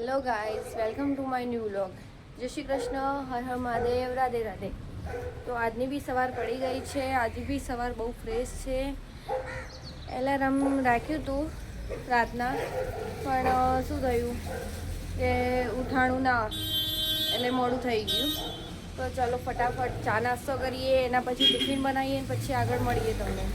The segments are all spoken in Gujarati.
Hello guys, welcome to my new vlog. જય શ્રી કૃષ્ણ, હર હર મહાદેવ, રાધે રાધે. તો આજની બી સવાર પડી ગઈ છે. આજે બી સવાર બહુ ફ્રેશ છે. એલાર્મ રાખ્યું હતું રાતના, પણ શું થયું કે ઉઠાણું ના, એટલે મોડું થઈ ગયું. તો ચાલો ફટાફટ ચા નાસ્તો કરીએ, એના પછી ટિફિન બનાવીએ, પછી આગળ મળીએ તમને.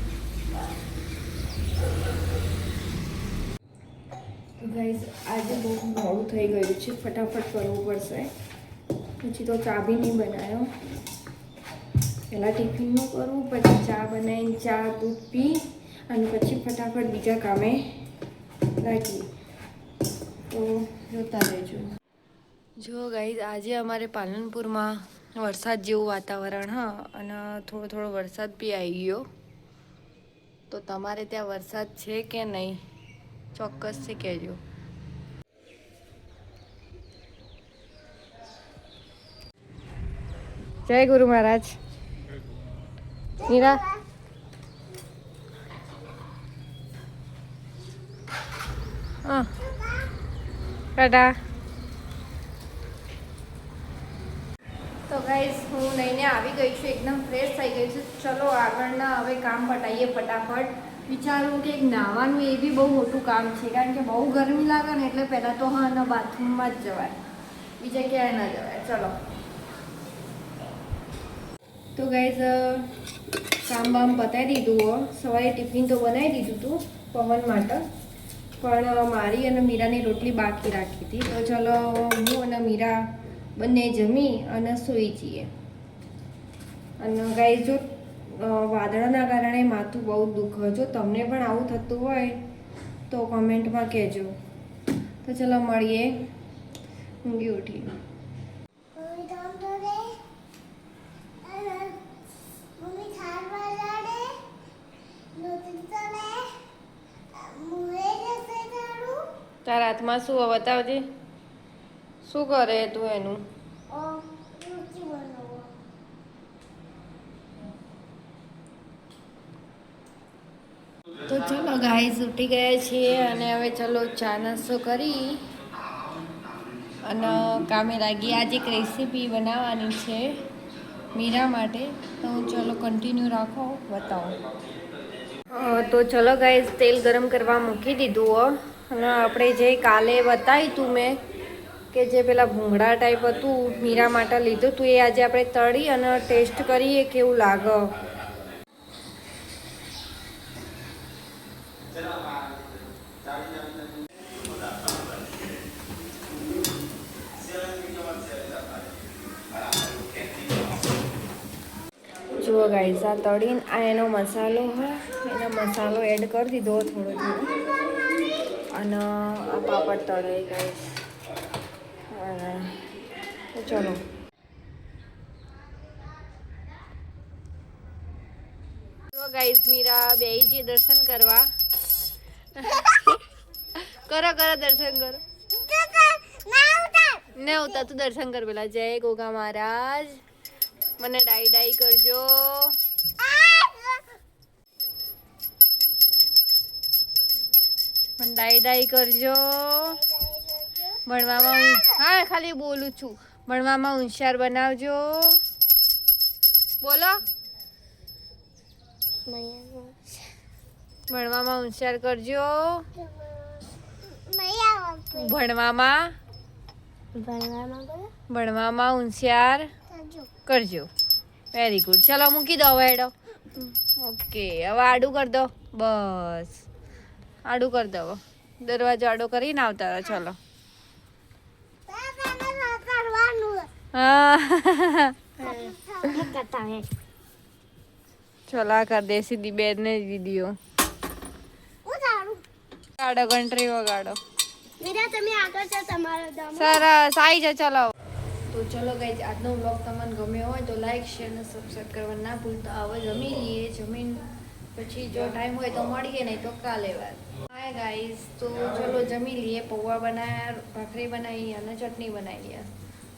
તો ગાઈઝ આજે બહુ મોડું થઈ ગયું છે, ફટાફટ કરવું પડશે. પછી તો ચા બી નહીં બનાવ્યો. પહેલાં ટિફિનનું કરું, પછી ચા બનાવીને ચા દૂધ પી અને પછી ફટાફટ બીજા કામે લાગી. તો જોતા રહેજો. જો ગાઈઝ આજે અમારે પાલનપુરમાં વરસાદ જેવું વાતાવરણ, હા, અને થોડો થોડો વરસાદ બી આવી ગયો. તો તમારે ત્યાં વરસાદ છે કે નહીં, ચોક્કસથી કહેજો. જય ગુરુ મહારાજ. મીરા હા ટાટા. તો ગાઈઝ હું લઈને આવી ગઈ છું, એકદમ ફ્રેશ થઈ ગઈ છું. ચલો આગળના હવે કામ પટાઈએ ફટાફટ. વિચારું કે નાહવાનું એ બી બહુ મોટું કામ છે, કારણ કે બહુ ગરમી લાગે ને, એટલે પહેલાં તો હા ના બાથરૂમમાં જ જવાય, બીજે ક્યાંય ના જવાય. ચલો તો ગાઈઝ કામ બામ પતાવી દીધું. સવારે ટિફિન તો બનાવી દીધું હતું પવન માટે, પણ મારી અને મીરાની રોટલી બાકી રાખી હતી. તો ચલો હું અને મીરા બંને જમી અને સૂઈ જઈએ. અને ગાઈઝ જો વાદળાના કારણે માથું બહુ દુખે. જો તમને પણ આવું થતું હોય તો કોમેન્ટમાં કહેજો. તો ચલો મળીએ ઊંઘી ઉઠી. તારા હાથમાં શું બતાવજે, શું કરે તું એનું? તો ચલો ગાઈઝ ઉઠી ગયા છીએ અને હવે ચલો ચા નાસ્તો કરી અને કામે લાગી. આજે એક રેસીપી બનાવવાની છે મીરા માટે, તો ચલો કન્ટિન્યુ રાખો, બતાવો. તો ચલો ગાઈઝ તેલ ગરમ કરવા મૂકી દીધું. અને આપણે જે કાલે બતાવ્યું હતું મેં કે જે પેલા ભૂંગળા ટાઈપ હતું, મીરા માટે લીધું હતું, એ આજે આપણે તળી અને ટેસ્ટ કરીએ કેવું લાગે. જુઓ ગાઈઝ, આ તળીને આ એનો મસાલો હોય, એનો મસાલો એડ કરી દીધો થોડો થોડો. અને આ પાપડ તળાઈ ગાઈઝ. તો ચલો જુઓ ગાઈઝ, મીરા બેહી જઈએ દર્શન કરવા. કરો કરો દર્શન કરો. ના ઉતા તું દર્શન કર પેલા. જય ગોગા મહારાજ. મને ડાઈ ડાઈ કરજો. મને ડાઈ ડાઈ કરજો. ભણવામાં હા ખાલી બોલું છું. ભણવામાં હોશિયાર બનાવજો. બોલો. ભણવામાં હોશિયાર કરજો. ભણવામાં હોશિયાર કરજો. Very good. ચલો મૂકી દો હવે હેડો. ઓકે, હવે આડું કરી દો. બસ આડું કરી દો. દરવાજો આડો કરીને આવતા રહો. ચલો હા ચલો આ કર દે સીધી બેન ને વિડીયો. ગાડો ઘંટરી વગાડો. સરસ આવી જા. ચલો તો ચલો ગાઈઝ, આજનો વ્લોગ તમને ગમ્યો હોય તો લાઈક શેર અને સબસ્ક્રાઈબ કરવા ના ભૂલતા. હવે જમી લઈએ. જમીન પછી જો ટાઈમ હોય તો મળીએ, નહીં તો કાલે વાત. હાય ગાઈઝ, તો ચલો જમી લઈએ. પૌવા બનાવ્યા, ભાખરી બનાવી અને ચટણી બનાવી.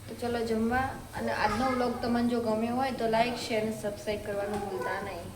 તો ચલો જમવા. અને આજનો વ્લોગ તમને જો ગમ્યો હોય તો લાઈક શેર અને સબસ્ક્રાઈબ કરવાનું ભૂલતા નહીં.